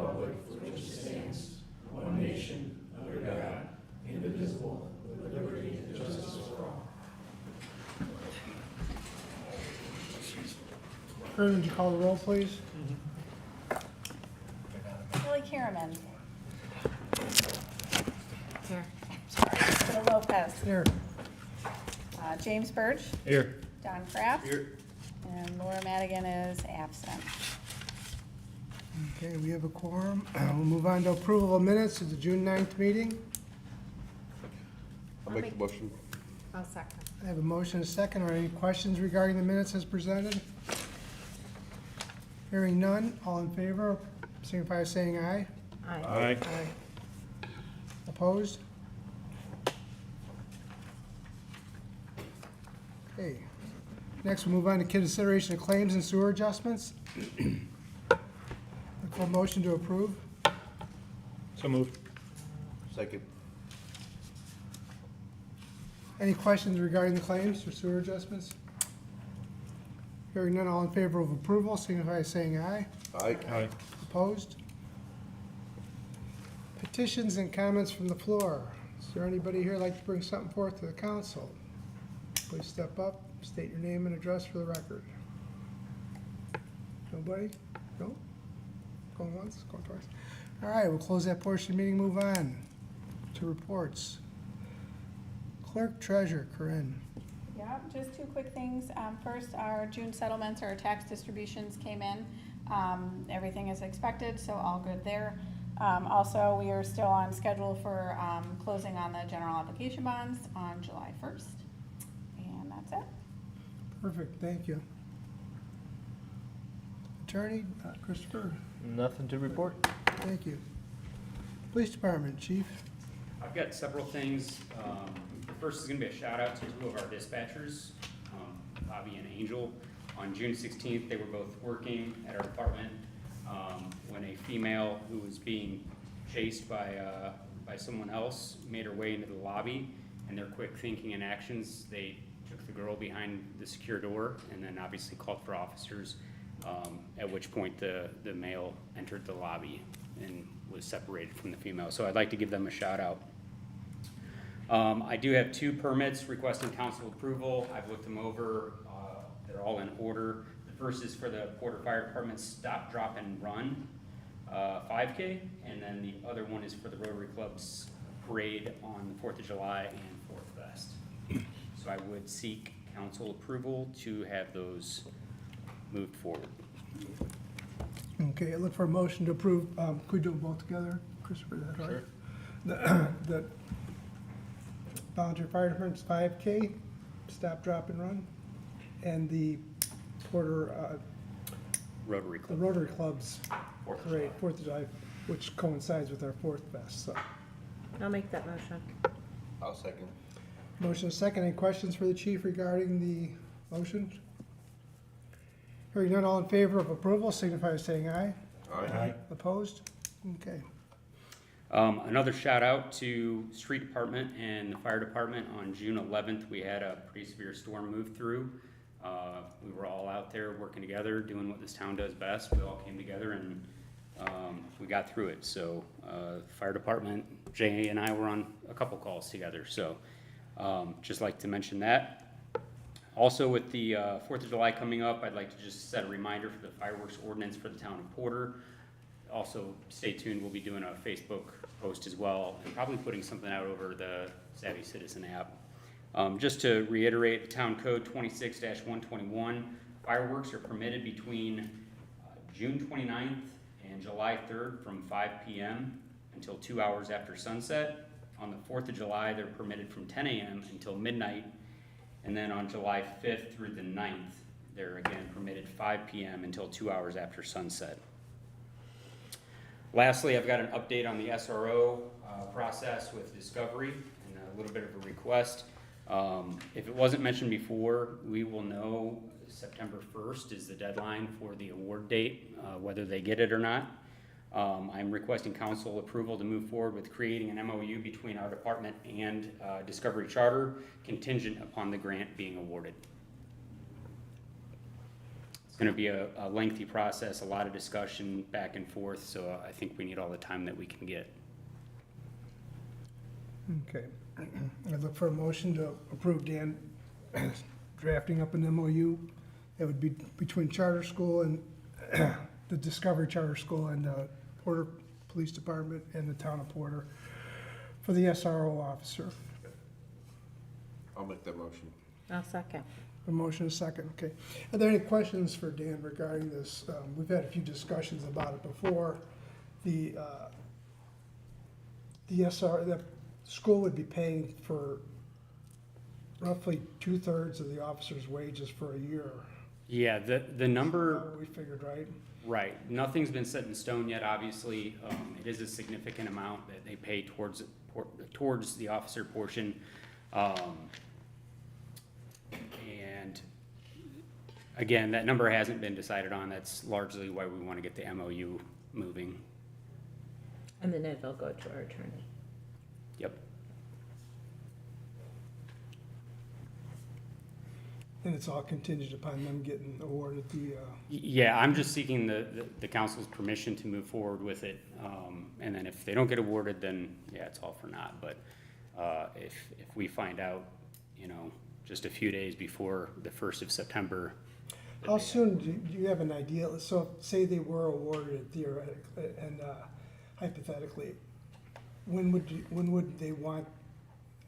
republic for which it stands, one nation, under God, indivisible, with liberty and justice for all. Herman, would you call the roll, please? Billy Kierman. Here. Bill Lopez. Here. James Birch. Here. Don Kraft. Here. And Laura Madigan is absent. Okay, we have a quorum. We'll move on to approval of minutes of the June 9th meeting. I'll make the motion. I'll second. I have a motion and a second. Are any questions regarding the minutes as presented? Hearing none, all in favor, signify by saying aye. Aye. Aye. Aye. Opposed? Okay. Next, we'll move on to consideration of claims and sewer adjustments. Look for a motion to approve. So moved. Second. Any questions regarding the claims or sewer adjustments? Hearing none, all in favor of approval, signify by saying aye. Aye. Aye. Opposed? Petitions and comments from the floor. Is there anybody here like to bring something forth to the council? Please step up, state your name and address for the record. Nobody? No? Going once, going twice? All right, we'll close that portion of the meeting, move on to reports. Clerk Treasurer, Corinne. Yeah, just two quick things. First, our June settlements, our tax distributions came in. Everything is expected, so all good there. Also, we are still on schedule for closing on the general obligation bonds on July 1st. And that's it. Perfect, thank you. Attorney, Christopher, Nothing to report. thank you. Police Department, Chief. I've got several things. The first is gonna be a shout out to two of our dispatchers, Bobby and Angel. On June 16th, they were both working at our department, when a female who was being chased by someone else made her way into the lobby. And their quick thinking and actions, they took the girl behind the secure door and then obviously called for officers, at which point the male entered the lobby and was separated from the female. So I'd like to give them a shout out. I do have two permits requesting council approval. I've looked them over. They're all in order. The first is for the Porter Fire Department's Stop, Drop, and Run 5K, and then the other one is for the Rotary Club's parade on the 4th of July and 4th Fest. So I would seek council approval to have those moved forward. Okay, I look for a motion to approve. Could we do them both together, Christopher? Is that all right? The Volunteer Fire Department's 5K, Stop, Drop, and Run, and the Porter, Rotary the Club. Rotary Club's 4th of parade, July. 4th of July, which coincides with our 4th Fest. So, I'll make that motion. I'll second. motion is second. Any questions for the chief regarding the motion? Hearing none, all in favor of approval, signify by saying aye. Aye. Opposed? Okay. Another shout out to Street Department and the Fire Department. On June 11th, we had a pretty severe storm move through. We were all out there working together, doing what this town does best. We all came together and we got through it. So Fire Department, Jay and I were on a couple calls together. So just like to mention that. Also with the 4th of July coming up, I'd like to just set a reminder for the fireworks ordinance for the town of Porter. Also, stay tuned, we'll be doing a Facebook post as well, and probably putting something out over the Savvy Citizen app. Just to reiterate, Town Code 26-121, fireworks are permitted between June 29th and July 3rd from 5 p.m. until 2 hours after sunset. On the 4th of July, they're permitted from 10 a.m. until midnight, and then on July 5th through the 9th, they're again permitted 5 p.m. until 2 hours after sunset. Lastly, I've got an update on the SRO process with Discovery and a little bit of a request. If it wasn't mentioned before, we will know September 1st is the deadline for the award date, whether they get it or not. I'm requesting council approval to move forward with creating an MOU between our department and Discovery Charter, contingent upon the grant being awarded. That's gonna be a lengthy process, a lot of discussion back and forth, so I think we need all the time that we can get. Okay. I look for a motion to approve Dan drafting up an MOU that would be between Charter School and the Discovery Charter School and the Porter Police Department and the town of Porter for the SRO officer. I'll make that motion. I'll second. A motion is second, okay. Are there any questions for Dan regarding this? We've had a few discussions about it before. The school would be paying for roughly 2/3 of the officer's wages for a year. Yeah, the number, We figured, right? right, nothing's been set in stone yet, obviously. It is a significant amount that they pay towards the officer portion. And again, that number hasn't been decided on. That's largely why we want to get the MOU moving. And then it'll go to our attorney. Yep. And it's all contingent upon them getting awarded the, Yeah, I'm just seeking the council's permission to move forward with it. And then if they don't get awarded, then yeah, it's all for naught. But if we find out, you know, just a few days before the 1st of September. how soon, do you have an idea? So say they were awarded theoretically and hypothetically, when would they want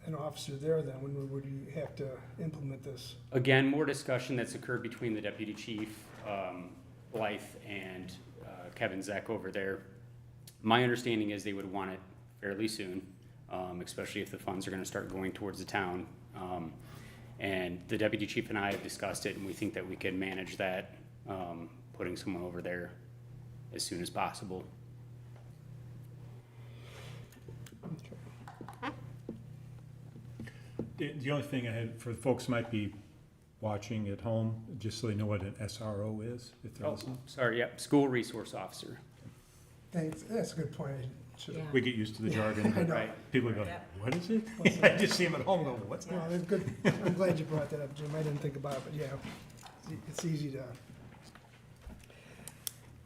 an officer there then? When would you have to implement this? Again, more discussion that's occurred between the deputy chief, Blythe, and Kevin Zeck over there. My understanding is they would want it fairly soon, especially if the funds are gonna start going towards the town. And the deputy chief and I have discussed it, and we think that we can manage that, putting someone over there as soon as possible. The only thing I had, for folks who might be watching at home, just so they know what an SRO is, if they're Oh, listening. sorry, yep, school resource officer. Thanks, that's a good point. Yeah. We get used to the jargon, I but know. Right. people go, Yep. what is it? What's I that? just see them at home going, what's No, that? that's good. I'm glad you brought that up, Jim. I didn't think about it, but yeah, it's easy to.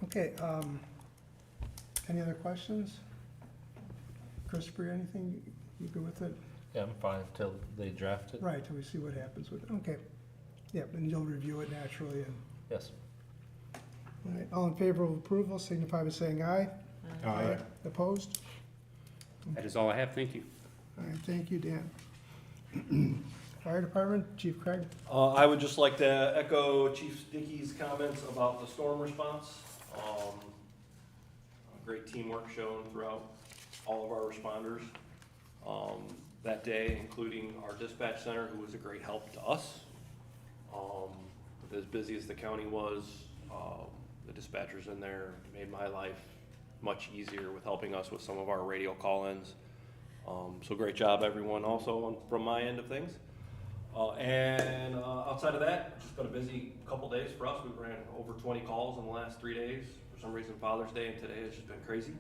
Okay, any other questions? Christopher, anything? You good with it? Yeah, I'm fine until they draft it. Right, till we see what happens with it. Okay. Yep, and you'll review it naturally and, Yes. all right. All in favor of approval, signify by saying aye. Aye. Opposed? That is all I have, thank you. All right, thank you, Dan. Fire Department, Chief Craig. I would just like to echo Chief Dickey's comments about the storm response. Great teamwork shown throughout all of our responders that day, including our dispatch center, who was a great help to us. As busy as the county was, the dispatchers in there made my life much easier with helping us with some of our radio call-ins. So great job, everyone, also from my end of things. Outside of that, it's just been a busy couple days for us. We ran over 20 calls in the last 3 days. For some reason, Father's Day and today has just been crazy.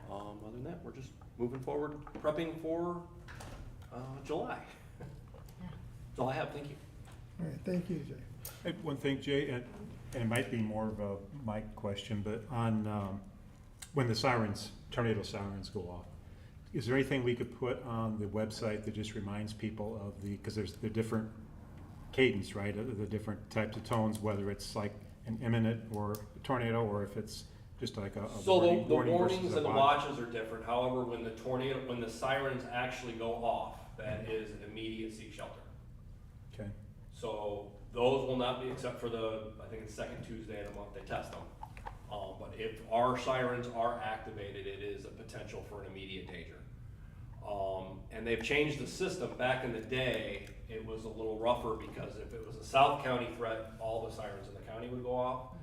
Other than that, we're just moving forward, prepping for July. That's all I have, thank you. All right, thank you, Jay. Hey, one thing, Jay, and it might be more of a Mike question, but on, when the sirens, tornado sirens go off, is there anything we could put on the website that just reminds people of the, because there's the different cadence, right, of the different types of tones, whether it's like an imminent or a tornado, or if it's just like a So warning, the warning versus warnings a and the watch? watches are different. However, when the sirens actually go off, that is an immediate seek shelter. Okay, So those will not be, except for I think it's second Tuesday of the month, they test them. But if our sirens are activated, it is a potential for an immediate danger. And they've changed the system. Back in the day, it was a little rougher because if it was a South County threat, all the sirens in the county would go off.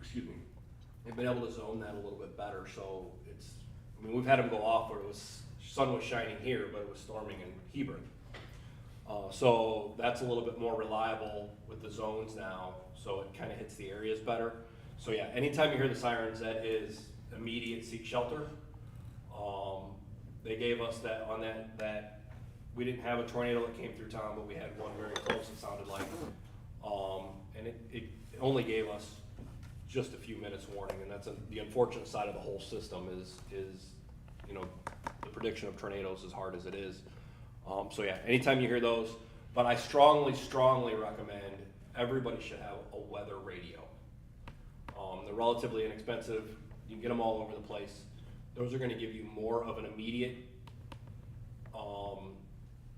Excuse me. They've been able to zone that a little bit better, so we've had them go off where sun was shining here, but it was storming in Hebron. So that's a little bit more reliable with the zones now, so it kind of hits the areas better. So yeah, anytime you hear the sirens, that is immediate seek shelter. They gave us that on that we didn't have a tornado that came through town, but we had one very close, it sounded like. And it only gave us just a few minutes warning, and that's the unfortunate side of the whole system is, you know, the prediction of tornadoes as hard as it is. So yeah, anytime you hear those, but I strongly, strongly recommend everybody should have a weather radio. They're relatively inexpensive. You can get them all over the place. Those are gonna give you more of an immediate,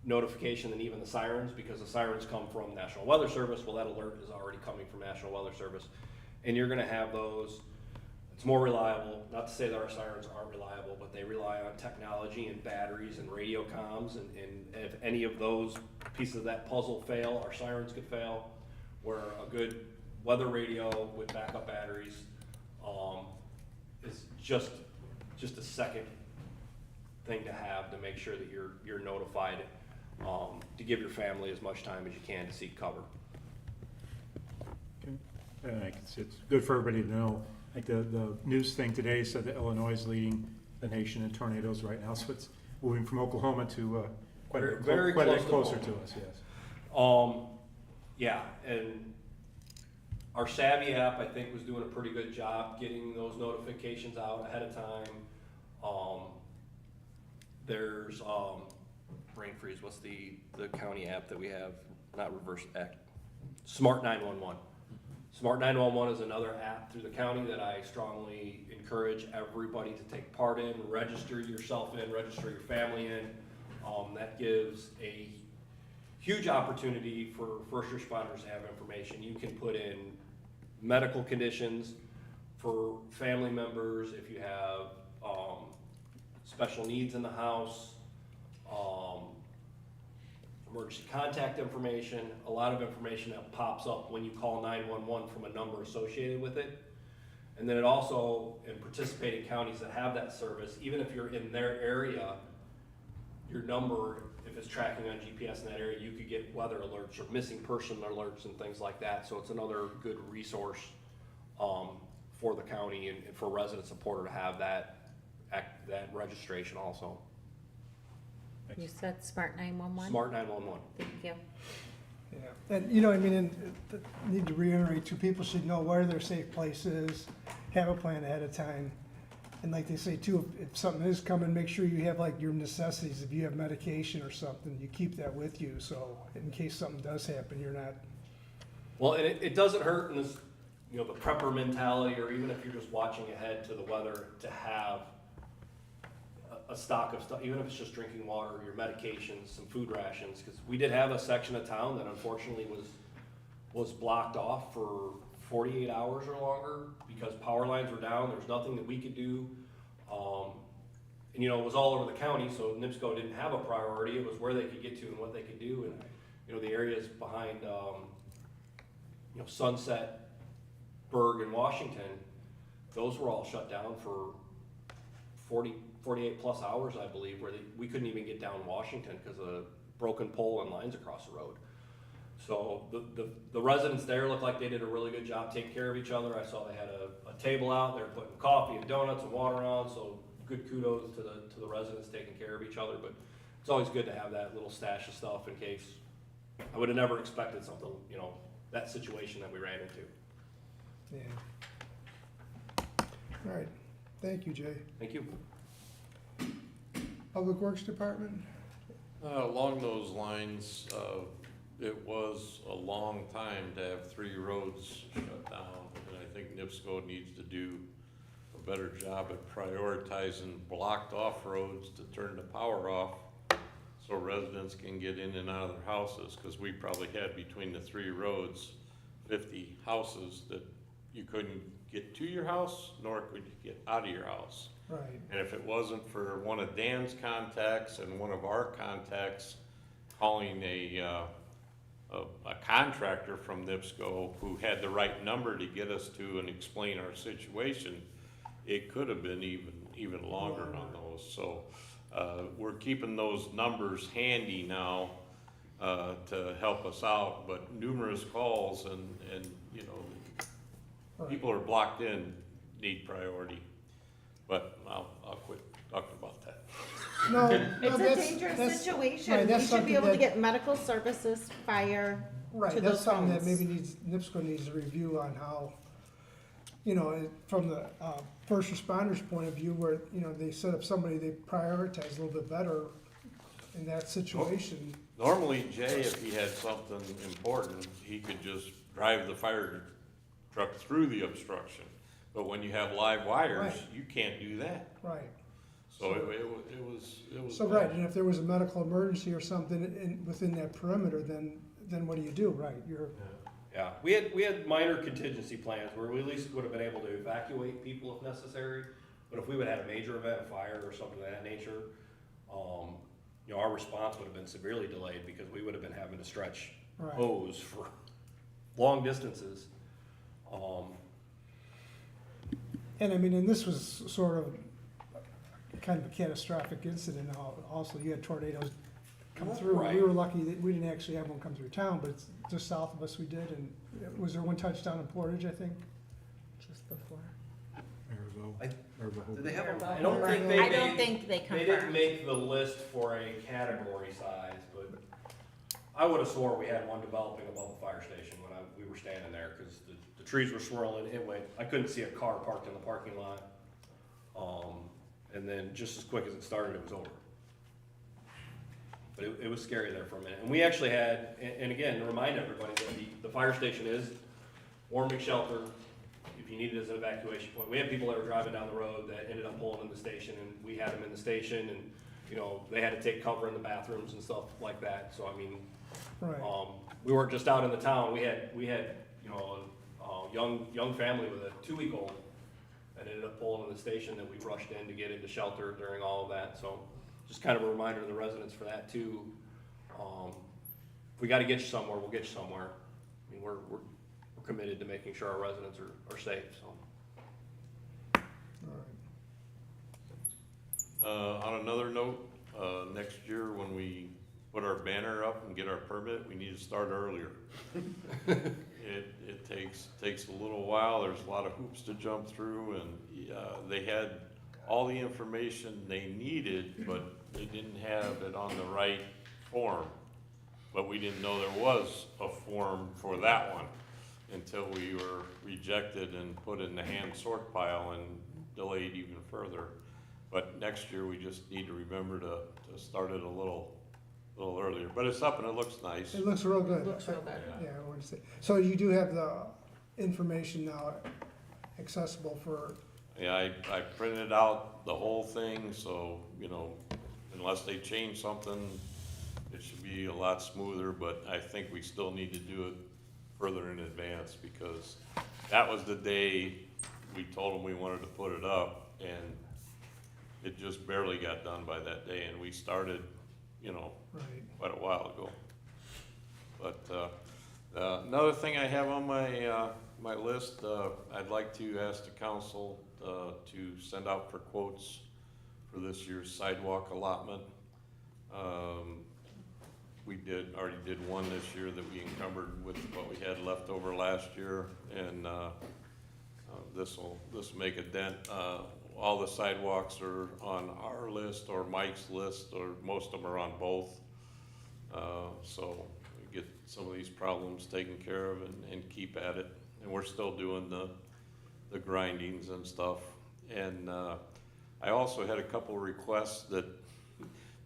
notification than even the sirens, because the sirens come from National Weather Service. Well, that alert is already coming from National Weather Service. And you're gonna have those, it's more reliable. Not to say that our sirens aren't reliable, but they rely on technology and batteries and radio comms, and if any of those pieces of that puzzle fail, our sirens could fail. Where a good weather radio with backup batteries, is just a second thing to have to make sure that you're notified, to give your family as much time as you can to seek cover. And it's good for everybody to know, like the news thing today said that Illinois is leading the nation in tornadoes right now, so it's moving from Oklahoma to quite a Very bit close to closer home. to us, yes. Yeah, and our Savvy app, I think, was doing a pretty good job getting those notifications out ahead of time. There's, brain freeze, what's the county app that we have, not Reverse Act, Smart 911. Smart 911 is another app through the county that I strongly encourage everybody to take part in, register yourself in, register your family in. That gives a huge opportunity for first responders to have information. You can put in medical conditions for family members, if you have, special needs in the house, emergency contact information, a lot of information that pops up when you call 911 from a number associated with it. And then it also, in participating counties that have that service, even if you're in their area, your number, if it's tracking on GPS in that area, you could get weather alerts or missing person alerts and things like that. So it's another good resource, for the county and for residents of Porter to have that registration also. You said Smart 911? Smart 911. Thank you. Yeah, and you know, I mean, need to reiterate too, people should know where their safe place is, have a plan ahead of time. And like they say too, if something is coming, make sure you have like your necessities. If you have medication or something, you keep that with you, so in case something does happen, you're not. Well, and it doesn't hurt in this, you know, the prepper mentality, or even if you're just watching ahead to the weather, to have a stock of stuff, even if it's just drinking water, your medications, some food rations, because we did have a section of town that unfortunately was blocked off for 48 hours or longer because power lines were down. There was nothing that we could do. And you know, it was all over the county, so NIPSCO didn't have a priority. It was where they could get to and what they could do. And you know, the areas behind you know, Sunset, Berg, and Washington, those were all shut down for 48 plus hours, I believe, where we couldn't even get down Washington because of broken pole and lines across the road. So the residents there looked like they did a really good job taking care of each other. I saw they had a table out there putting coffee and donuts and water on, so good kudos to the residents taking care of each other. But it's always good to have that little stash of stuff in case. I would have never expected something, you know, that situation that we ran into. Yeah. All right, thank you, Jay. Thank you. Public Works Department? Along those lines, it was a long time to have 3 roads shut down, and I think NIPSCO needs to do a better job at prioritizing blocked off roads to turn the power off so residents can get in and out of their houses, because we probably had between the 3 roads 50 houses that you couldn't get to your house, nor could you get out of your house. Right. And if it wasn't for one of Dan's contacts and one of our contacts calling a contractor from NIPSCO who had the right number to get us to and explain our situation, it could have been even longer on those. So we're keeping those numbers handy now to help us out, but numerous calls and you know, people are blocked in, need priority. But I'll quit talking about that. No, It's a that's- dangerous that's- situation. right, We that's should be something able to that- get medical services, fire, Right, to that's those something that homes. maybe NIPSCO needs to review on how, you know, from the first responders' point of view, where, you know, they set up somebody they prioritize a little bit better in that situation. Normally, Jay, if he had something important, he could just drive the fire truck through the obstruction. But when you have live wires, Right. you can't do that. Right. So it was. So, right, and if there was a medical emergency or something within that perimeter, then what do you do? Right, you're, Yeah, we had minor contingency plans where we at least would have been able to evacuate people if necessary. But if we would have had a major event, a fire or something of that nature, you know, our response would have been severely delayed because we would have been having to stretch right. hose for long distances. And I mean, and this was sort of kind of a catastrophic incident. Also, you had tornadoes come through. Right. We were lucky that we didn't actually have one come through town, but it's just south of us we did. And was there one touchdown in Portage, I think? Just before. Did they have them? I don't think they I don't made- think they They didn't confirmed. make the list for a category size, but I would have swore we had one developing above the fire station when we were standing there, cause the trees were swirling, I couldn't see a car parked in the parking lot. And then just as quick as it started, it was over. But it was scary there for a minute, and we actually had, and again, to remind everybody that the fire station is warming shelter, if you needed as an evacuation point. We had people that were driving down the road that ended up pulling in the station, and we had them in the station, and, you know, they had to take cover in the bathrooms and stuff like that, so I mean, Right. we weren't just out in the town, we had, you know, a young family with a 2-week-old that ended up pulling in the station that we rushed in to get into shelter during all of that, so just kind of a reminder to the residents for that too. If we gotta get you somewhere, we'll get you somewhere. I mean, we're committed to making sure our residents are safe, so. All right. On another note, next year when we put our banner up and get our permit, we need to start earlier. It takes a little while, there's a lot of hoops to jump through, and they had all the information they needed, but they didn't have it on the right form. But we didn't know there was a form for that one until we were rejected and put in the hand sort pile and delayed even further. But next year, we just need to remember to start it a little earlier. But it's up and it looks nice. It looks real good. Looks real good. Yeah, I want to say. So you do have the information now accessible for, Yeah, I printed out the whole thing, so, you know, unless they change something, it should be a lot smoother, but I think we still need to do it further in advance, because that was the day we told them we wanted to put it up, and it just barely got done by that day, and we started, you know, right. quite a while ago. But, another thing I have on my list, I'd like to ask the council, to send out for quotes for this year's sidewalk allotment. We already did one this year that we encumbered with what we had left over last year, and, this'll make a dent. All the sidewalks are on our list or Mike's list, or most of them are on both. So we get some of these problems taken care of and keep at it. And we're still doing the grindings and stuff. And I also had a couple requests that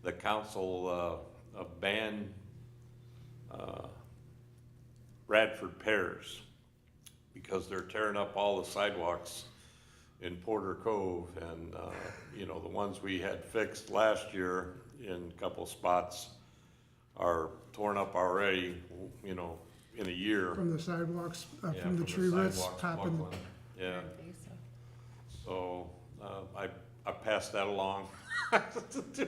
the council ban Bradford pears, because they're tearing up all the sidewalks in Porter Cove, and you know, the ones we had fixed last year in a couple spots are torn up already, you know, in a year. From the sidewalks, Yeah, from the tree roots sidewalks popping. buckling. Yeah, so I passed that along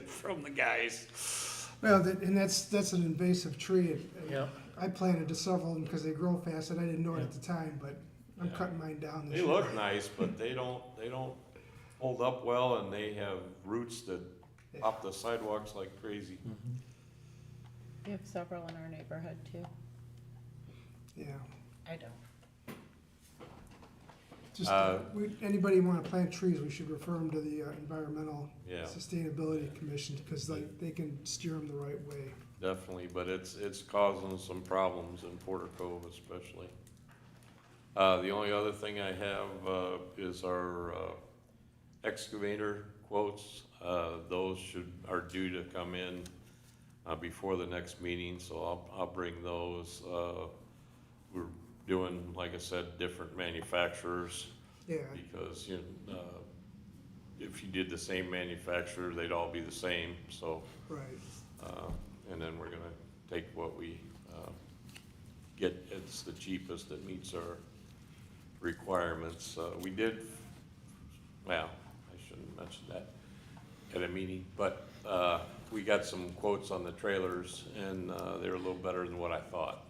from the guys. Well, and that's an invasive tree. Yeah. I planted several of them because they grow fast, and I didn't know it at the time, but I'm cutting mine down this They year. look nice, but they don't hold up well, and they have roots that pop the sidewalks like crazy. We have several in our neighborhood too. Yeah. I don't. Just, anybody want to plant trees, we should refer them to the Environmental Yeah. Sustainability Commission, because they can steer them the right way. definitely, but it's causing some problems in Porter Cove especially. The only other thing I have, is our, excavator quotes. Those are due to come in, before the next meeting, so I'll bring those. We're doing, like I said, different manufacturers, Yeah, because, if you did the same manufacturer, they'd all be the same, so, right. and then we're gonna take what we, get, it's the cheapest that meets our requirements. We did, well, I shouldn't mention that at a meeting, but, we got some quotes on the trailers, and, they're a little better than what I thought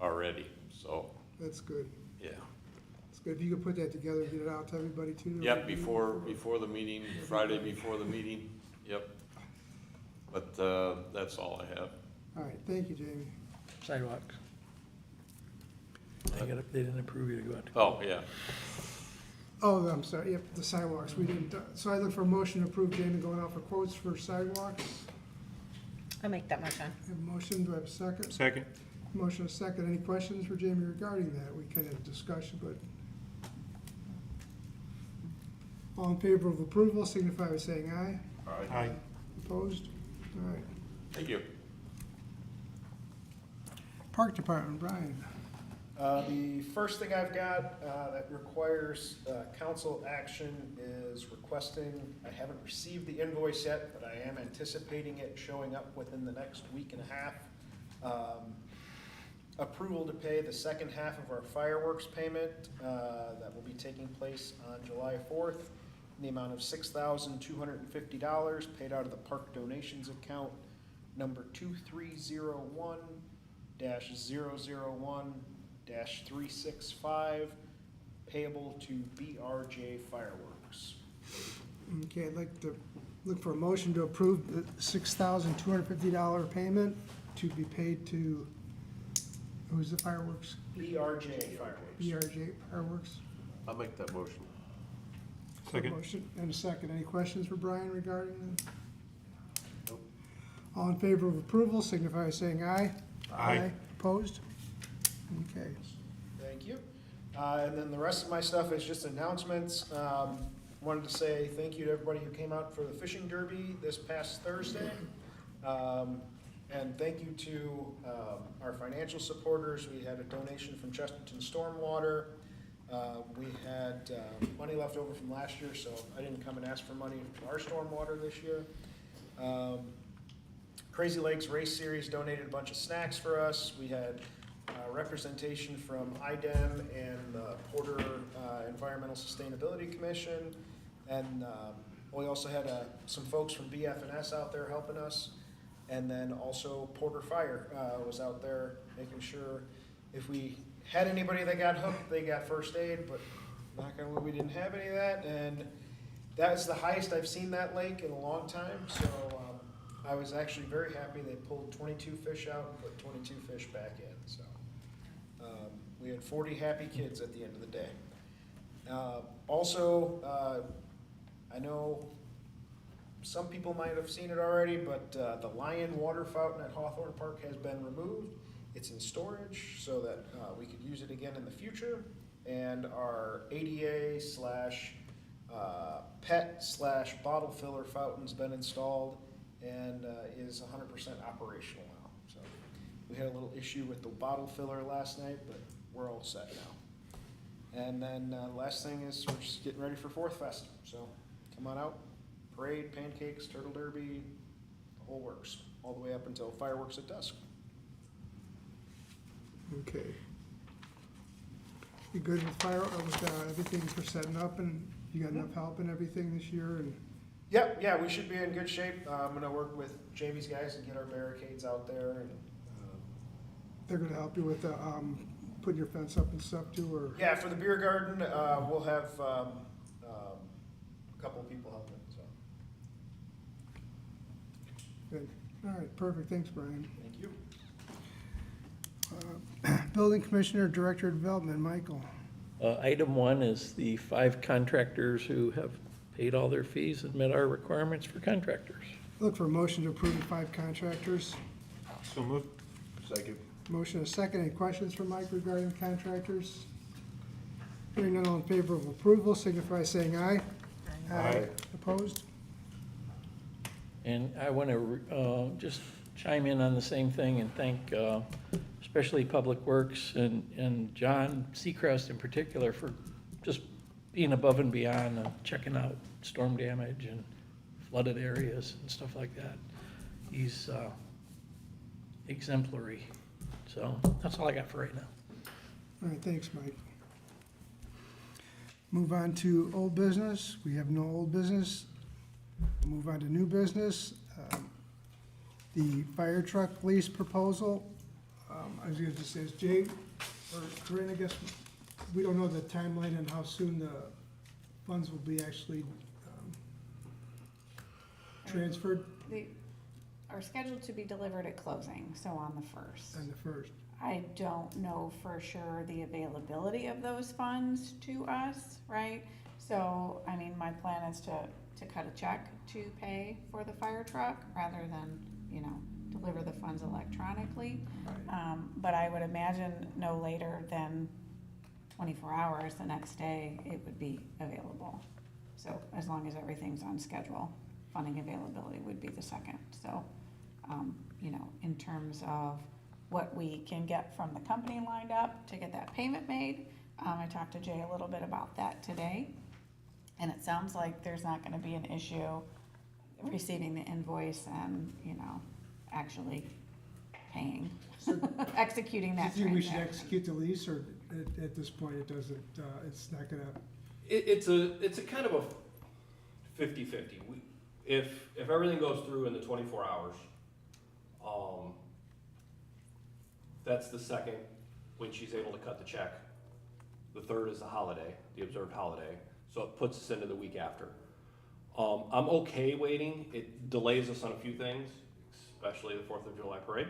already, so, That's good. yeah. It's good. If you could put that together, get it out to everybody too. Yep, before the meeting, Friday before the meeting, yep. But, that's all I have. All right, thank you, Jamie. Sidewalks. They didn't approve you to go out to. Oh, yeah. Oh, I'm sorry, yep, the sidewalks, we didn't, so I look for a motion to approve Jamie going out for quotes for sidewalks. I make that motion. I have a motion, do I have a second? Second? Motion a second, any questions for Jamie regarding that? We kind of discussed, but. All in favor of approval, signify by saying aye. Aye. Opposed? All right. Thank you. Park Department, Brian. The first thing I've got that requires council action is requesting, I haven't received the invoice yet, but I am anticipating it showing up within the next week and a half. Approval to pay the second half of our fireworks payment that will be taking place on July 4th in the amount of $6,250 paid out of the park donations account number 2301-001-365, payable to BRJ Fireworks. Okay, I'd like to look for a motion to approve the $6,250 payment to be paid to, who's the fireworks? BRJ Fireworks. BRJ Fireworks. I'll make that motion. Second? Motion and a second. Any questions for Brian regarding them? Nope. All in favor of approval, signify by saying aye. Aye. Opposed? Okay. Thank you. And then the rest of my stuff is just announcements. Wanted to say thank you to everybody who came out for the fishing derby this past Thursday. And thank you to our financial supporters. We had a donation from Chesterton Stormwater. We had money left over from last year, so I didn't come and ask for money for our stormwater this year. Crazy Lakes Race Series donated a bunch of snacks for us. We had representation from IDEM and the Porter Environmental Sustainability Commission. And we also had some folks from BF&S out there helping us. And then also Porter Fire was out there making sure if we had anybody that got hooked, they got first aid, but knock on wood, we didn't have any of that. And that's the highest I've seen that lake in a long time. So I was actually very happy. They pulled 22 fish out and put 22 fish back in. So we had 40 happy kids at the end of the day. Also, I know some people might have seen it already, but the Lion Water Fountain at Hawthorne Park has been removed. It's in storage so that we could use it again in the future. And our ADA / pet / bottle filler fountain's been installed and is 100% operational now. So we had a little issue with the bottle filler last night, but we're all set now. And then last thing is we're just getting ready for Fourth Fest. So come on out, parade, pancakes, turtle derby, the whole works, all the way up until fireworks at dusk. Okay. You good with everything for setting up, and you got enough help and everything this year? And Yep, yeah, we should be in good shape. I'm gonna work with Jamie's guys and get our barricades out there and, they're gonna help you with putting your fence up and stuff too, or? yeah, for the beer garden, we'll have, a couple of people helping, so, Good. All right, perfect. Thanks, Brian. thank you. Building Commissioner, Director of Development, Michael. Item 1 is the 5 contractors who have paid all their fees and met our requirements for contractors. Look for a motion to approve the 5 contractors. So moved. Second. Motion is second. Any questions for Mike regarding contractors? Hearing none, all in favor of approval, signify by saying aye. Aye. Opposed? And I want to just chime in on the same thing and thank especially Public Works and John Seacrest in particular for just being above and beyond, checking out storm damage and flooded areas and stuff like that. He's exemplary. So that's all I got for right now. All right, thanks, Mike. Move on to old business. We have no old business. Move on to new business. The fire truck lease proposal. I was gonna just say, is Jay or Corinne, I guess, we don't know the timeline and how soon the funds will be actually transferred They are scheduled to be delivered at closing, so on the 1st. on the first. I don't know for sure the availability of those funds to us, right? So, I mean, my plan is to cut a check to pay for the fire truck rather than, you know, deliver the funds electronically. But I would imagine no later than 24 hours the next day, it would be available. So as long as everything's on schedule, funding availability would be the second. So, you know, in terms of what we can get from the company lined up to get that payment made, I talked to Jay a little bit about that today. And it sounds like there's not gonna be an issue receiving the invoice and, you know, actually paying, executing that Do you think we should transaction. execute the lease, or at this point, it doesn't, it's not gonna, It's a kind of a 50-50. If everything goes through in the 24 hours, that's the second when she's able to cut the check. The third is the holiday, the observed holiday, so it puts us into the week after. I'm okay waiting. It delays us on a few things, especially the 4th of July parade.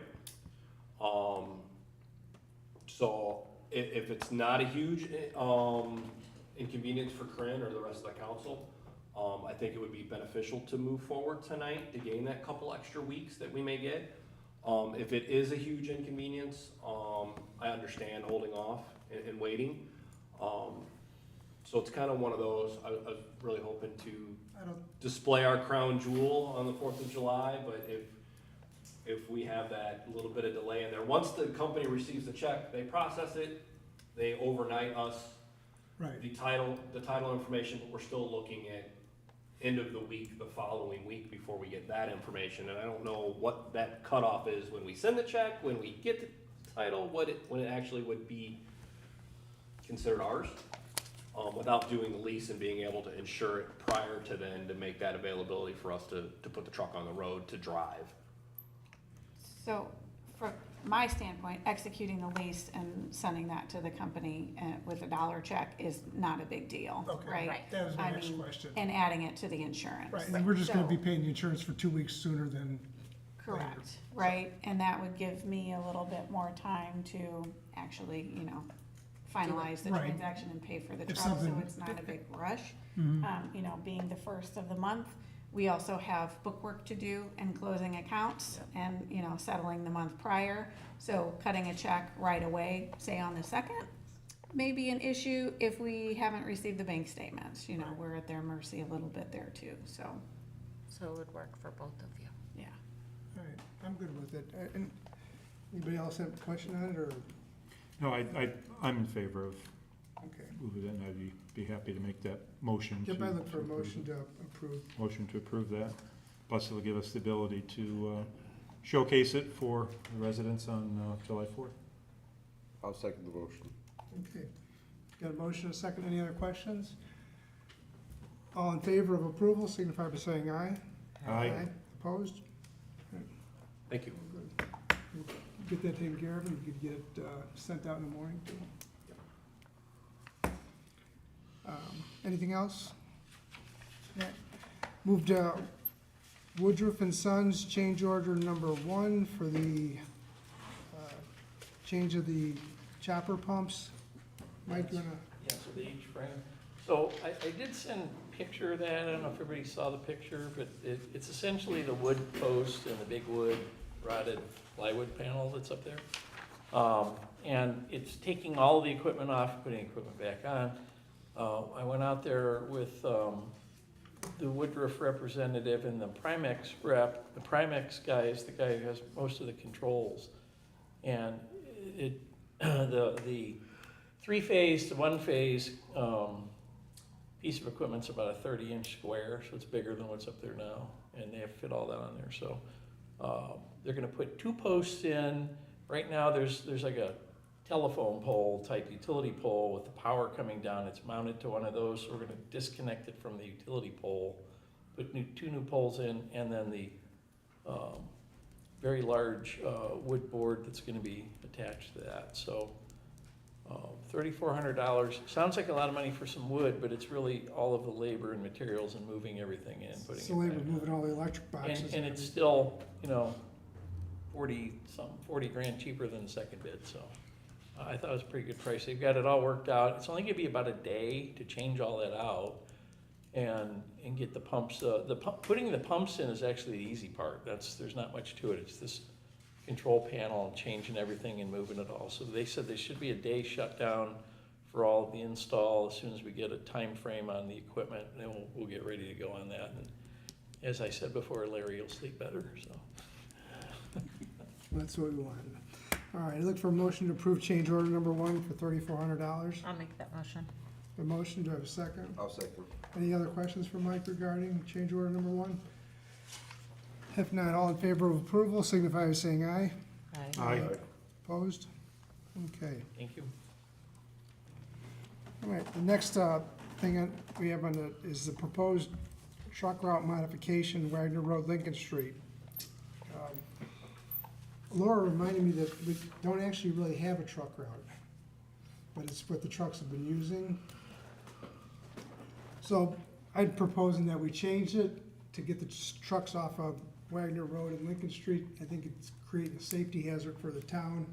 So if it's not a huge inconvenience for Corinne or the rest of the council, I think it would be beneficial to move forward tonight to gain that couple extra weeks that we may get. If it is a huge inconvenience, I understand holding off and waiting. So it's kind of one of those, I was really hoping to display our crown jewel on the 4th of July, but if we have that little bit of delay in there, once the company receives the check, they process it, they overnight us right. the title information, but we're still looking at end of the week, the following week before we get that information. And I don't know what that cutoff is when we send the check, when we get the title, when it actually would be considered ours, without doing the lease and being able to insure it prior to then to make that availability for us to put the truck on the road to drive. So, from my standpoint, executing the lease and sending that to the company with a $1 check is not a big deal, Okay. right? Right. That was my I next mean, question. And adding it to the insurance. Right, and we're just gonna So- be paying the insurance for 2 weeks sooner than. Correct, right, and that would give me a little bit more time to actually, you know, finalize the Right. transaction and pay for the If truck, so something- it's not a big rush. Mhm. You know, being the 1st of the month, we also have bookwork to do and closing accounts and, you know, settling the month prior. So cutting a check right away, say on the 2nd, may be an issue if we haven't received the bank statements, you know, we're at their mercy a little bit there too, so, So it would work for both of you. yeah. All right, I'm good with it. And anybody else have a question on it, or, No, I'm in favor of okay. moving it, and I'd be happy to make that motion. Yep, to- I look for a to approve motion it. to approve. Motion to approve that. Plus, it'll give us the ability to showcase it for the residents on July 4th. I'll second the motion. Okay. Got a motion, and a second. Any other questions? All in favor of approval, signify by saying aye. Aye. Opposed? Thank you. Good. We'll get that taken care of, and you could get it sent out in the morning too. Anything else? Yeah. Move to Woodruff and Sons change order number 1 for the change of the chopper pumps. Mike, you wanna? Yeah, so the H frame. So I did send a picture of that. I don't know if everybody saw the picture, but it's essentially the wood post and the big wood rotted plywood panel that's up there. And it's taking all the equipment off, putting equipment back on. I went out there with the Woodruff representative and the Primex rep. The Primex guy is the guy who has most of the controls. And the three-phase to one-phase piece of equipment's about a 30-inch square, so it's bigger than what's up there now, and they have fit all that on there. So they're gonna put 2 posts in. Right now, there's like a telephone pole type utility pole with the power coming down. It's mounted to one of those, so we're gonna disconnect it from the utility pole, put 2 new poles in, and then the very large wood board that's gonna be attached to that. So $3,400, sounds like a lot of money for some wood, but it's really all of the labor and materials and moving everything in, putting So it labor back. moving all the electric boxes. And it's still, 40 grand cheaper than the second bid, so I thought it was a pretty good price. They've got it all worked out. It's only gonna be about a day to change all that out and get the pumps. Putting the pumps in is actually the easy part. There's not much to it. It's this control panel and changing everything and moving it all. So they said there should be a day shutdown for all of the install as soon as we get a time frame on the equipment, and then we'll get ready to go on that. And as I said before, Larry will sleep better, so. That's what we wanted. All right, I look for a motion to approve change order number 1 for $3,400. I'll make that motion. A motion, do I have a second? I'll second. Any other questions for Mike regarding change order number 1? If not, all in favor of approval signify by saying aye. Aye. Opposed? Okay. Thank you. All right, the next thing we have on is the proposed truck route modification, Wagner Road, Lincoln Street. Laura reminded me that we don't actually really have a truck route, but it's what the trucks have been using. So I'm proposing that we change it to get the trucks off of Wagner Road and Lincoln Street. I think it's creating a safety hazard for the town.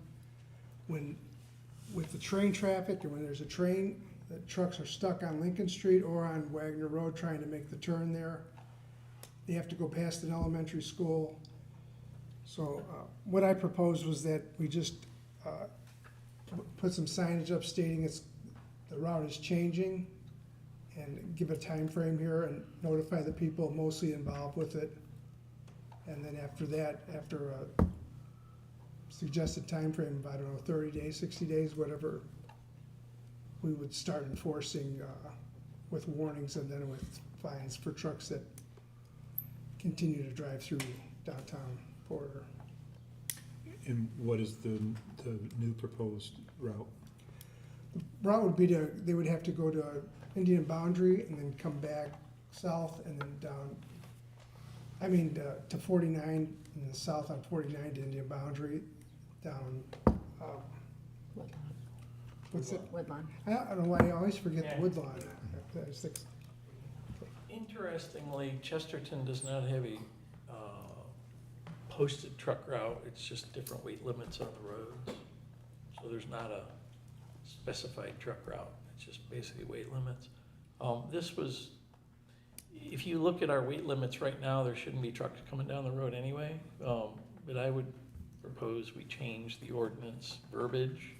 With the train traffic, and when there's a train, the trucks are stuck on Lincoln Street or on Wagner Road trying to make the turn there. They have to go past an elementary school. So what I proposed was that we just put some signage up stating the route is changing, and give a time frame here and notify the people mostly involved with it. And then after that, after a suggested time frame of, 30 days, 60 days, whatever, we would start enforcing with warnings and then with fines for trucks that continue to drive through downtown Porter. And what is the new proposed route? Route would be they would have to go to Indian Boundary and then come back south and then down, to 49, and then south on 49 to Indian Boundary, down, what's it? Woodlawn. I don't know why I always forget Yeah. the Woodlawn. I just think- Interestingly, Chesterton does not have a posted truck route. It's just different weight limits on the roads. So there's not a specified truck route. It's just basically weight limits. If you look at our weight limits right now, there shouldn't be trucks coming down the road anyway. But I would propose we change the ordinance verbiage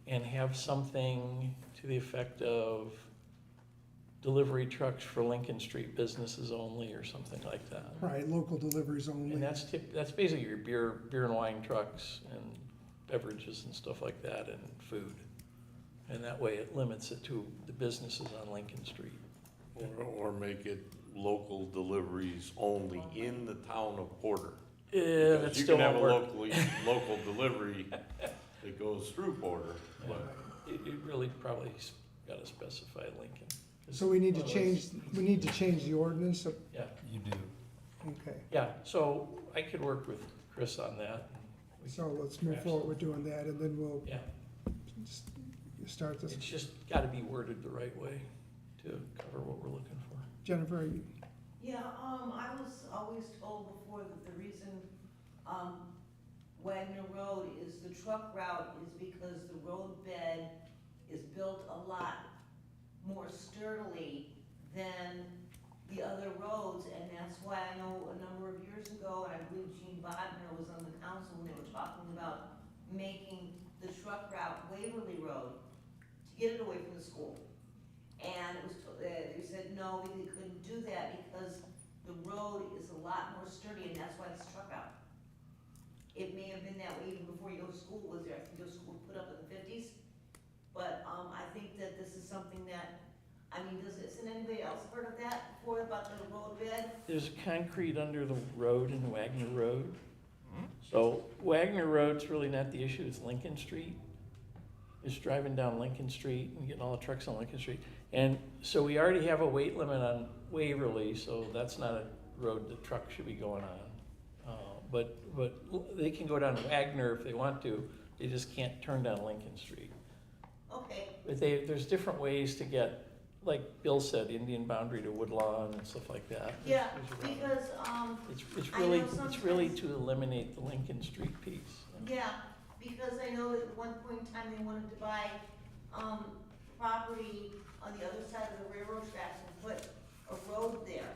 and have something to the effect of delivery trucks for Lincoln Street businesses only, or something like that. Right, local deliveries only. And that's basically your beer and wine trucks and beverages and stuff like that, and food. And that way it limits it to the businesses on Lincoln Street. Or make it local deliveries only in the town of Porter. Yeah, Because that you still can have won't a work. local delivery that goes through Porter, but It really probably gotta specify Lincoln. So we need to change the ordinance, Yeah, You do. okay. yeah, so I could work with Chris on that. We So can let's move draft forward with doing that, and then we'll Yeah, s- start this. it's just gotta be worded the right way to cover what we're looking for. Jennifer, you- Yeah, I was always told before that the reason, Wagner Road is the truck route is because the road bed is built a lot more sturdily than the other roads roads, and that's why I know a number of years ago, and I believe Gene Bodnar was on the council when they were talking about making the truck route Waverly Road to get it away from the school. And it was, they said, no, we couldn't do that because the road is a lot more sturdy, and that's why it's truck out. It may have been that way even before your school was there. I think your school was put up in the 50s. But I think that this is something that, I mean, isn't anybody else heard of that before about the road bed? There's concrete under the road in Wagner Road. So Wagner Road's really not the issue, it's Lincoln Street. It's driving down Lincoln Street and getting all the trucks on Lincoln Street. And so we already have a weight limit on Waverly, so that's not a road the truck should be going on. But they can go down Wagner if they want to, they just can't turn down Lincoln Street. Okay, But there's different ways to get, like Bill said, Indian boundary to Woodlawn and stuff like that. yeah, There's a- because, It's I really, know it's really sometimes- to eliminate the Lincoln Street piece. yeah, because I know at one point in time they wanted to buy, property on the other side of the railroad tracks and put a road there.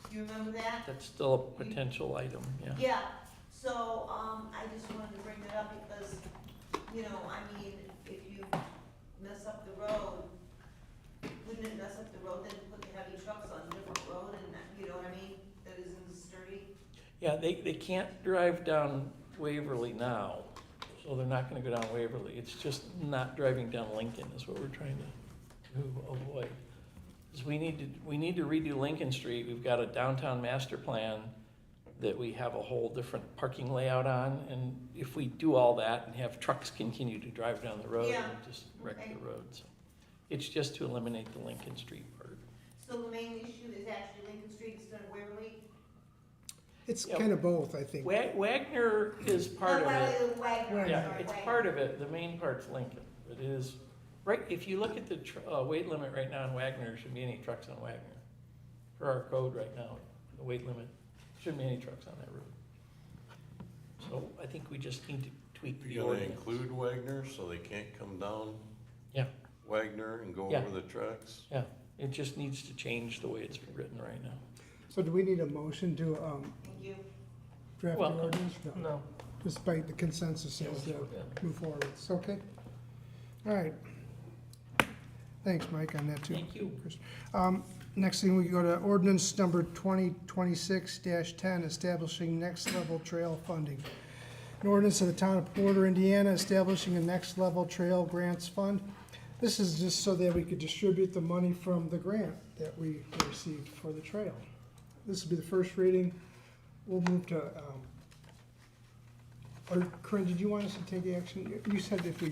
Do you remember that? That's still a potential item, yeah. Yeah, so, I just wanted to bring that up because, you know, I mean, if you mess up the road, wouldn't it mess up the road then to put the heavy trucks on a different road and, you know what I mean, that isn't sturdy? Yeah, they can't drive down Waverly now, so they're not gonna go down Waverly. It's just not driving down Lincoln is what we're trying to avoid. 'Cause we need to redo Lincoln Street. We've got a downtown master plan that we have a whole different parking layout on, and if we do all that and have trucks continue to drive down the road, Yeah, it'll just wreck okay. the road, so. It's just to eliminate the Lincoln Street part. So the main issue is actually Lincoln Street instead of Waverly? It's Yeah. kind of both, I think. Wagner is part of it. Wagner, Yeah, sorry, it's Wagner. part of it, the main part's Lincoln, it is, right, if you look at the weight limit right now in Wagner, there shouldn't be any trucks on Wagner. For our code right now, the weight limit, shouldn't be any trucks on that road. So I think we just need to tweak the You're gonna ordinance. include Wagner, so they can't come down Yeah, Wagner and go Yeah. over the tracks? yeah, it just needs to change the way it's written right now. So do we need a motion to Thank you. draft the Well, ordinance? No. Despite the consensus is to move forward. It's okay? All right. Thanks, Mike, on that too. Thank you. Chris. Next thing, we go to ordinance number 2026-10, establishing next level trail funding. An ordinance of the town of Porter, Indiana, establishing a next level trail grants fund. This is just so that we could distribute the money from the grant that we received for the trail. This will be the first reading. We'll move to, or Corinne, did you want us to take action? You said if we,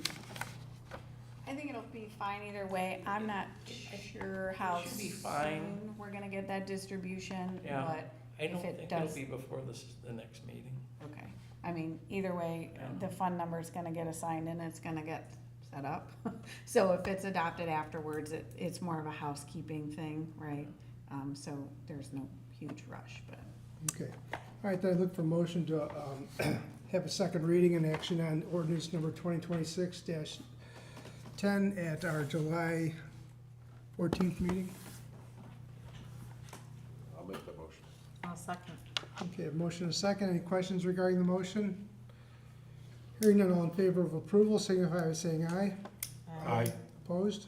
I think it'll be fine either way. I'm not sure how Should be fine. soon we're gonna get that distribution, Yeah. but I don't if it think it'll does- be before the next meeting. okay. I mean, either way, Yeah. the fund number's gonna get assigned and it's gonna get set up. So if it's adopted afterwards, it's more of a housekeeping thing, right? So there's no huge rush, but. okay. All right, then I look for motion to have a second reading and action on ordinance number 2026-10 at our July 14th meeting. I'll make that motion. I'll second. Okay, a motion and a second. Any questions regarding the motion? Hearing none, all in favor of approval, signify by saying aye. Aye. Opposed?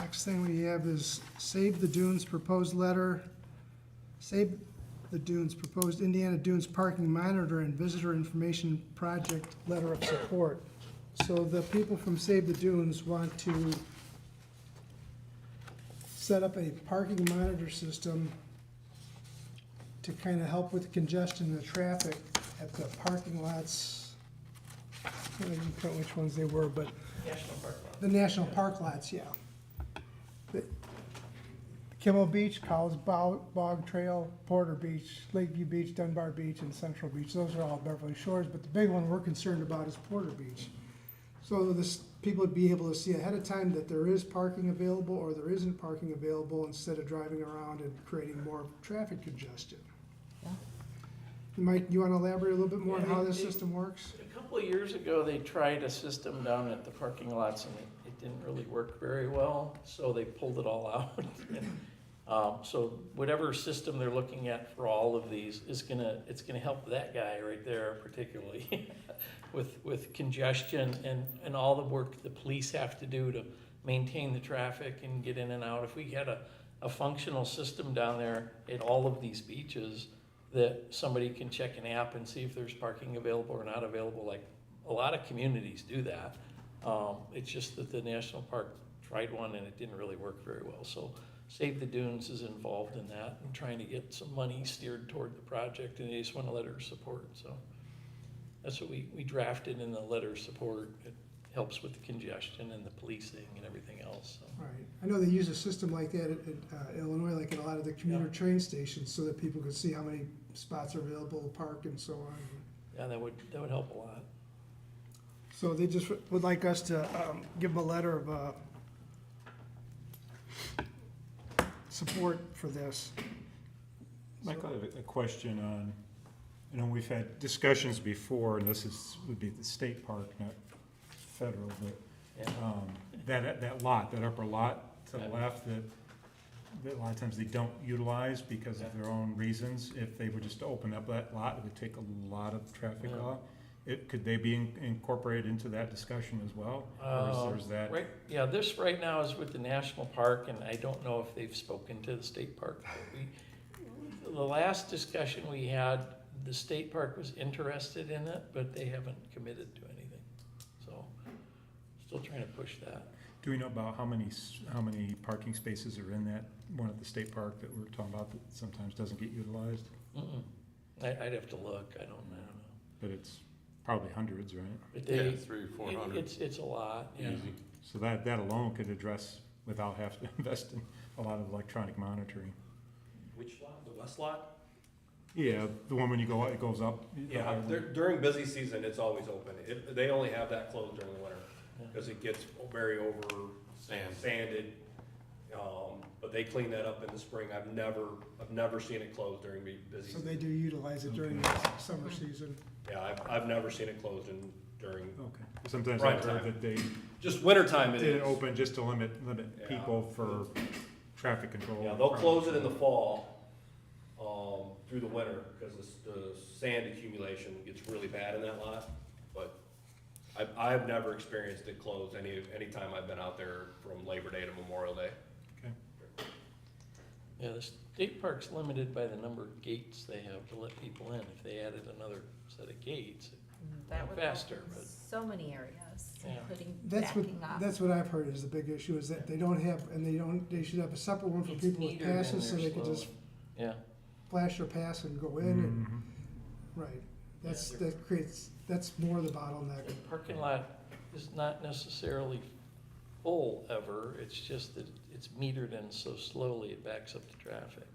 Next thing we have is Save the Dunes proposed letter. Save the Dunes proposed Indiana Dunes Parking Monitor and Visitor Information Project letter of support. So the people from Save the Dunes want to set up a parking monitor system to kind of help with the congestion and the traffic at the parking lots. I didn't count which ones they were, but National Park Lot. the national park lots, yeah. The Kimmel Beach, Cowles Bog Trail, Porter Beach, Lakeview Beach, Dunbar Beach, and Central Beach. Those are all Beverly Shores, but the big one we're concerned about is Porter Beach. So this, people would be able to see ahead of time that there is parking available or there isn't parking available instead of driving around and creating more traffic congestion. Mike, you want to elaborate a little bit more on how this system works? A couple of years ago, they tried a system down at the parking lots and it didn't really work very well, so they pulled it all out. So whatever system they're looking at for all of these it's gonna help that guy right there particularly with congestion and all the work the police have to do to maintain the traffic and get in and out. If we had a functional system down there at all of these beaches that somebody can check an app and see if there's parking available or not available, like a lot of communities do that. It's just that the national park tried one and it didn't really work very well. So Save the Dunes is involved in that and trying to get some money steered toward the project, and they just want a letter of support. So that's what we drafted in the letter of support. It helps with the congestion and the policing and everything else. So. Right. I know they use a system like that at Illinois, like at a lot of the commuter train stations, so that people can see how many spots are available, park and so on. Yeah, that would help a lot. So they just would like us to give them a letter of support for this. Michael, I have a question on, we've had discussions before, and would be the state park, not federal, but that lot, that upper lot to the left, that a lot of times they don't utilize because of their own reasons. If they were just to open up that lot, it would take a lot of traffic off. Could they be incorporated into that discussion as well? Or is that? Right, yeah, this right now is with the national park, and I don't know if they've spoken to the state park. The last discussion we had, the state park was interested in it, but they haven't committed to anything. So, still trying to push that. Do we know about how many parking spaces are in that one at the state park that we're talking about that sometimes doesn't get utilized? I'd have to look, I don't know. But it's probably hundreds, right? But Yeah, 300-400. It's a lot, yeah. Easy. So that alone could address without having to invest in a lot of electronic monitoring. Which lot, the west lot? Yeah, the one when you go, it goes up. Yeah, during busy season, it's always open. They only have that closed during the winter, because it gets very sanded. But they clean that up in the spring. I've never seen it closed during busy So season. they do utilize it during the summer season. Yeah, I've never seen it closed during, Okay. Sometimes Prime I've heard time. that they just wintertime it did is. it open just to limit Yeah. people for traffic control. Yeah, they'll close it in the fall, through the winter, because the sand accumulation gets really bad in that lot. But I've never experienced it closed anytime I've been out there from Labor Day to Memorial Day. Okay. Yeah, the state park's limited by the number of gates they have to let people in. If they added another set of gates, That would faster, help in but- so many areas, Yeah. including That's what, backing up. that's what I've heard is the big issue, is that they don't have, and they should have a separate one for It's people with metered in passes, so there they can just slowly. Yeah, flash their pass and go in, and, Mhm. right. That's, Yeah. that's more the bottleneck. the parking lot is not necessarily full ever. It's just that it's metered in so slowly it backs up the traffic.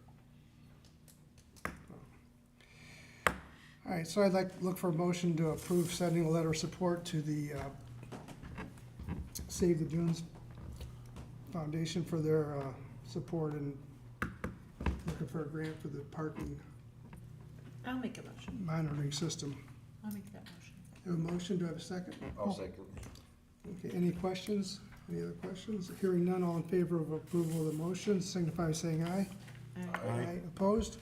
All right, so I'd like to look for a motion to approve sending a letter of support to the Save the Dunes Foundation for their support and looking for a grant for the parking I'll make a motion. monitoring system. I'll make that motion. Have a motion, do I have a second? I'll second. Okay, any questions? Any other questions? Hearing none, all in favor of approval of the motion, signify by saying aye. Aye. Opposed?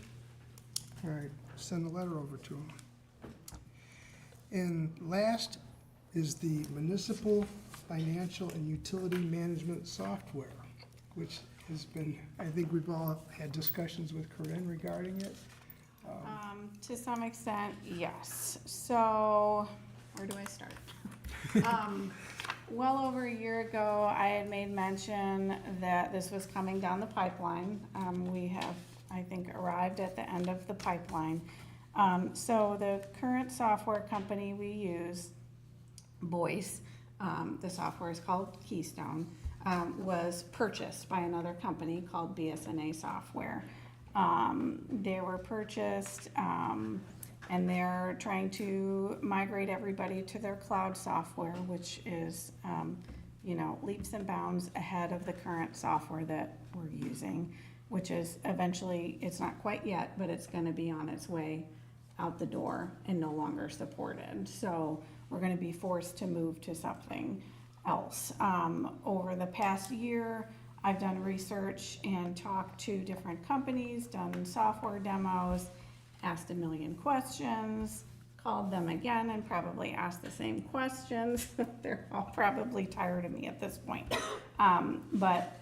All right, send the letter over to them. And last is the municipal financial and utility management software, which has been, I think we've all had discussions with Corinne regarding it. To some extent, yes. So, where do I start? Well over a year ago, I had made mention that this was coming down the pipeline. We have, I think, arrived at the end of the pipeline. So the current software company we use, Boyce, the software is called Keystone, was purchased by another company called BSNA Software. They were purchased, and they're trying to migrate everybody to their cloud software, which is, leaps and bounds ahead of the current software that we're using, which is eventually, it's not quite yet, but it's gonna be on its way out the door and no longer supported. So we're gonna be forced to move to something. else? Over the past year, I've done research and talked to different companies, done software demos, asked a million questions, called them again and probably asked the same questions. They're all probably tired of me at this point. But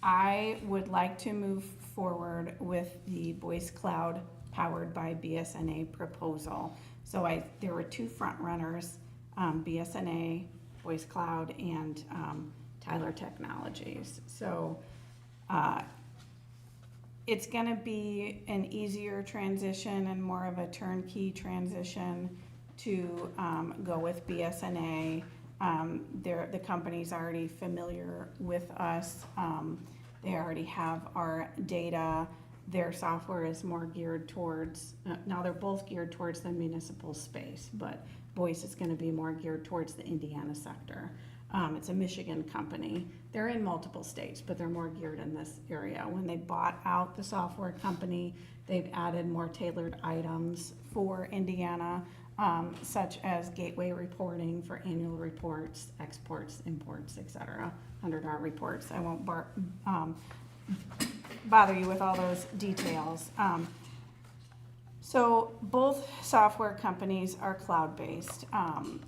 I would like to move forward with the Voice Cloud powered by BSNA proposal. So there were two front runners, BSNA, Voice Cloud, and Tyler Technologies. So it's gonna be an easier transition and more of a turnkey transition to go with BSNA. The company's already familiar with us. They already have our data. Their software is more geared towards, now they're both geared towards the municipal space, but Voice is gonna be more geared towards the Indiana sector. It's a Michigan company. They're in multiple states, but they're more geared in this area. When they bought out the software company, they've added more tailored items for Indiana, such as gateway reporting for annual reports, exports, imports, etc., 100-hour reports. I won't bother you with all those details. So both software companies are cloud-based.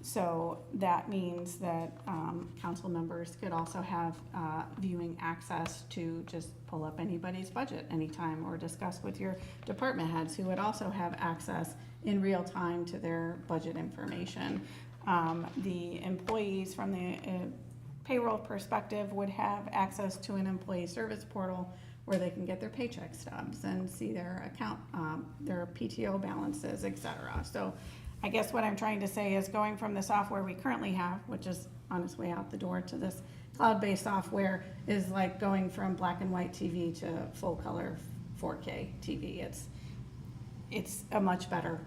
So that means that council members could also have viewing access to just pull up anybody's budget anytime or discuss with your department heads, who would also have access in real time to their budget information. The employees from the payroll perspective would have access to an employee service portal where they can get their paycheck stubs and see their account, their PTO balances, et cetera. So I guess what I'm trying to say is going from the software we currently have, which is on its way out the door, to this cloud-based software is like going from black and white TV to full color 4K TV. It's a much better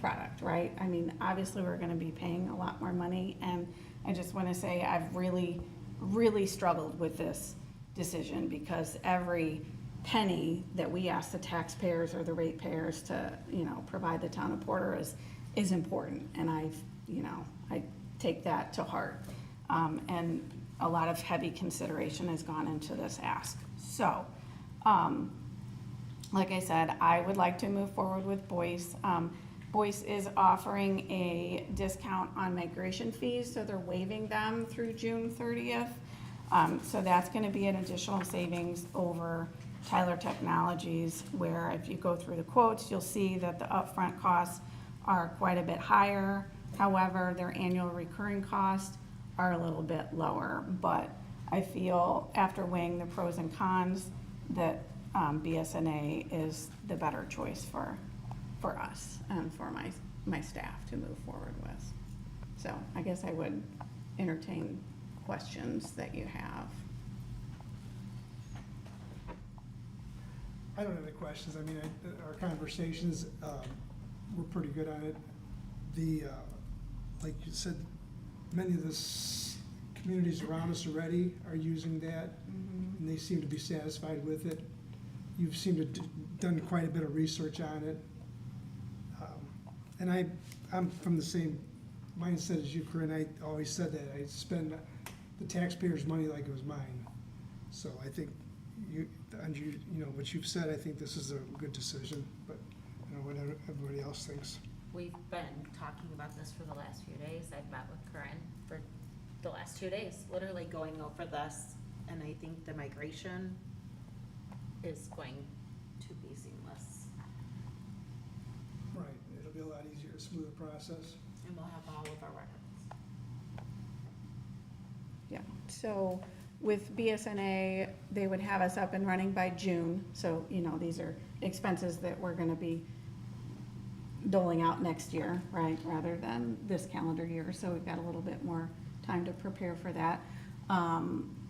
product, right? I mean, obviously we're gonna be paying a lot more money, and I just wanna say I've really, really struggled with this decision, because every penny that we ask the taxpayers or the ratepayers to, provide the town of Porter is important, and I take that to heart. And a lot of heavy consideration has gone into this ask. So, like I said, I would like to move forward with Voice. Voice is offering a discount on migration fees, so they're waiving them through June 30th. So that's gonna be an additional savings over Tyler Technologies, where if you go through the quotes, you'll see that the upfront costs are quite a bit higher. However, their annual recurring costs are a little bit lower. But I feel, after weighing the pros and cons, that BSNA is the better choice for us and for my staff to move forward with. So I guess I would entertain questions that you have. I don't have any questions. I mean, our conversations, we're pretty good on it. Like you said, many of the communities around us already are using that, and they seem to be satisfied with it. You've seemed to done quite a bit of research on it. And I'm from the same mindset as you, Corinne. I always said that. I spend the taxpayers' money like it was mine. So I think what you've said, I think this is a good decision, but what everybody else thinks. We've been talking about this for the last few days. I've met with Corinne for the last 2 days, literally going over this, and I think the migration is going to be seamless. Right, it'll be a lot easier, smoother process. And we'll have all of our records. Yeah, so with BSNA, they would have us up and running by June. So, these are expenses that we're gonna be doling out next year, right, rather than this calendar year. So we've got a little bit more time to prepare for that.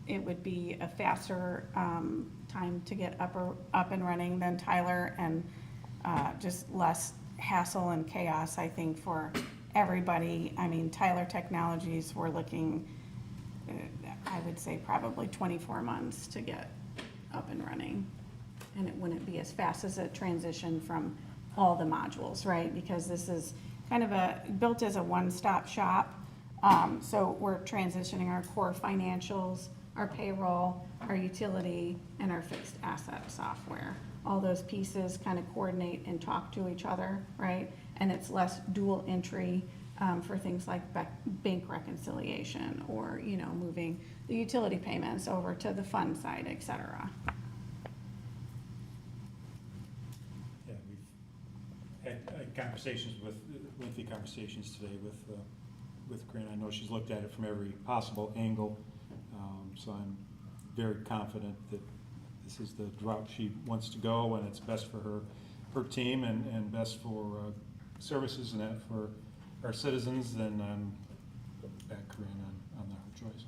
It would be a faster time to get up and running than Tyler, and just less hassle and chaos, I think, for everybody. I mean, Tyler Technologies, we're looking, I would say probably 24 months to get up and running. And it wouldn't be as fast as a transition from all the modules, right? Because this is kind of built as a one-stop shop. So we're transitioning our core financials, our payroll, our utility, and our fixed asset software. All those pieces kind of coordinate and talk to each other, right? And it's less dual entry for things like bank reconciliation or, you know, moving the utility payments over to the fund side, et cetera. Yeah, we've had conversations lengthy conversations today with Corinne. I know she's looked at it from every possible angle, so I'm very confident that this is the route she wants to go, and it's best for her team and best for services and that for our citizens. Then I'm back Corinne on her choice.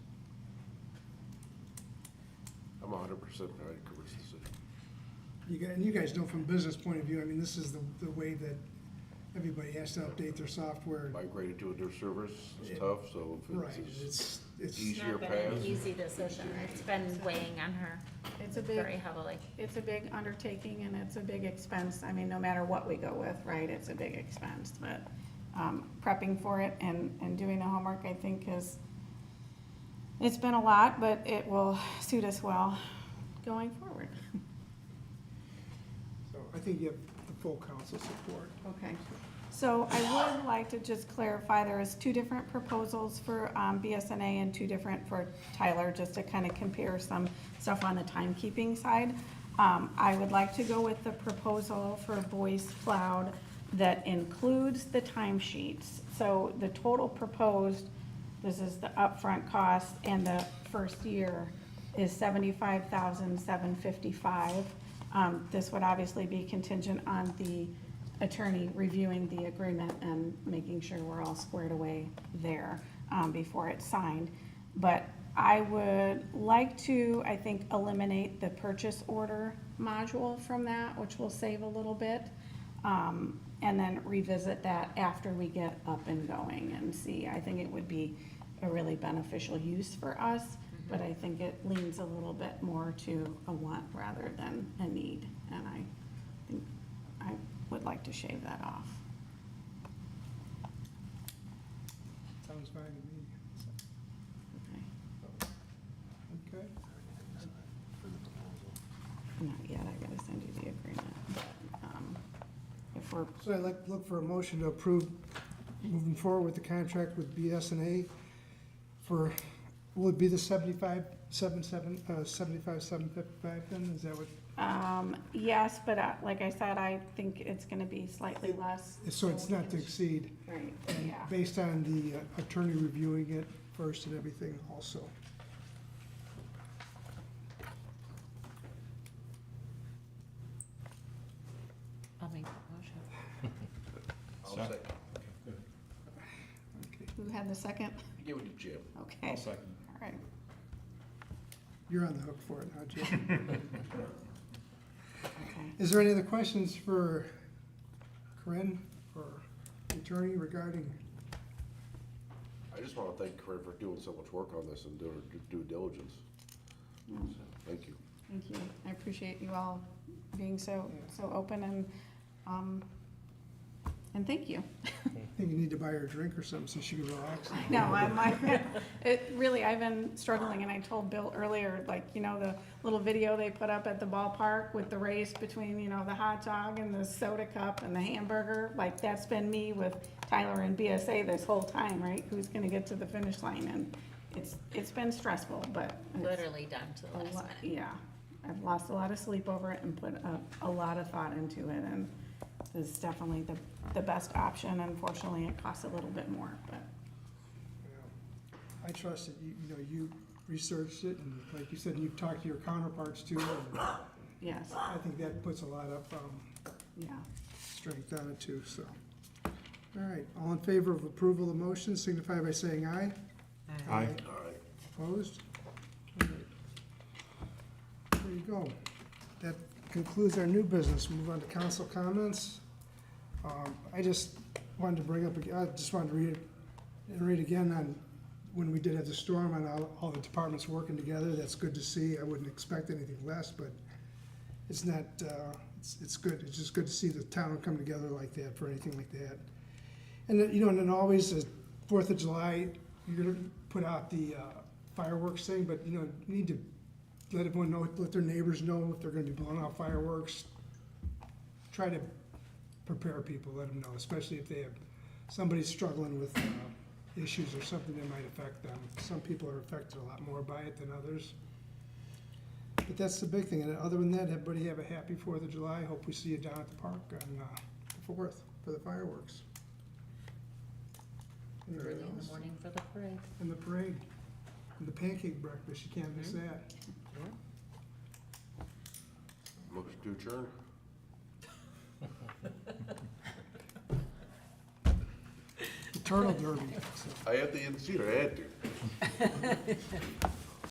I'm 100% behind Corinne's decision. And you guys know from a business point of view, I mean, this is the way that everybody has to update their software. Migrating to a new service is tough, so if Right, it's it's easier It's not been an path. easy decision. It's been weighing on her It's a very big, heavily. it's a big undertaking and it's a big expense. I mean, no matter what we go with, right, it's a big expense, but, prepping for it and doing the homework, I think it's been a lot, but it will suit us well going forward. So I think you have the full council support. Okay, so I would like to just clarify, there is two different proposals for BSNA and two different for Tyler, just to kind of compare some stuff on the timekeeping side. I would like to go with the proposal for Voice Cloud that includes the timesheets. So the total proposed, this is the upfront cost, and the first year is $75,755. This would obviously be contingent on the attorney reviewing the agreement and making sure we're all squared away there before it's signed. But I would like to, I think, eliminate the purchase order module from that, which will save a little bit. And then revisit that after we get up and going and see. I think it would be a really beneficial use for us, but I think it leans a little bit more to a want rather than a need. And I think I would like to shave that off. Sounds fine to me. Okay. Okay. Not yet, I gotta send you the agreement. But, if we're, So I'd like to look for a motion to approve moving forward with the contract with BSNA for, will it be the 75,755 then? Is that what, yes, but like I said, I think it's gonna be slightly less. so it's not to exceed, Right, and yeah. based on the attorney reviewing it first and everything also. I'll make that motion. I'll second. Okay. Who had the second? Give it to Jim. Okay, I'll second. all right. You're on the hook for it now, Jim. Okay. Is there any other questions for Corinne or the attorney regarding? I just want to thank Corinne for doing so much work on this and doing her due diligence. No, So, thank you. thank you. I appreciate you all being so open and thank you. I think you need to buy her a drink or something so she can relax. No, I've been struggling, and I told Bill earlier, like, you know, the little video they put up at the ballpark with the race between, you know, the hot dog and the soda cup and the hamburger, like, that's been me with Tyler and BSA this whole time, right? Who's gonna get to the finish line, and it's been stressful, but. it's Literally done to the a last lot- minute. Yeah, I've lost a lot of sleep over it and put a lot of thought into it, and this is definitely the best option. Unfortunately, it costs a little bit more, but. I trust that you researched it, and like you said, you've talked to your counterparts too, and Yes, I think that puts a lot of yeah. strength on it too, so. All right, all in favor of approval of the motion signify by saying aye. Aye. All right. Opposed? All right. There you go. That concludes our new business. Move on to council comments. I just wanted to bring up, I just wanted to read again on when we did have the storm and all the departments working together. That's good to see. I wouldn't expect anything less, but it's not, it's good. It's just good to see the town come together like that for anything like that. And, you know, and then always the 4th of July, you're gonna put out the fireworks thing, but, you know, you need to let everyone know, let their neighbors know if they're gonna be blowing out fireworks. Try to prepare people, let them know, especially if they have, somebody's struggling with issues or something that might affect them. Some people are affected a lot more by it than others. But that's the big thing, and other than that, everybody have a happy 4th of July. Hope we see you down at the park on the 4th for the fireworks. Anything Early in the else? morning for the parade. And the parade, and the pancake breakfast, you can't miss that. Motion to adjourn? The turtle derby, so. I had the, I had to.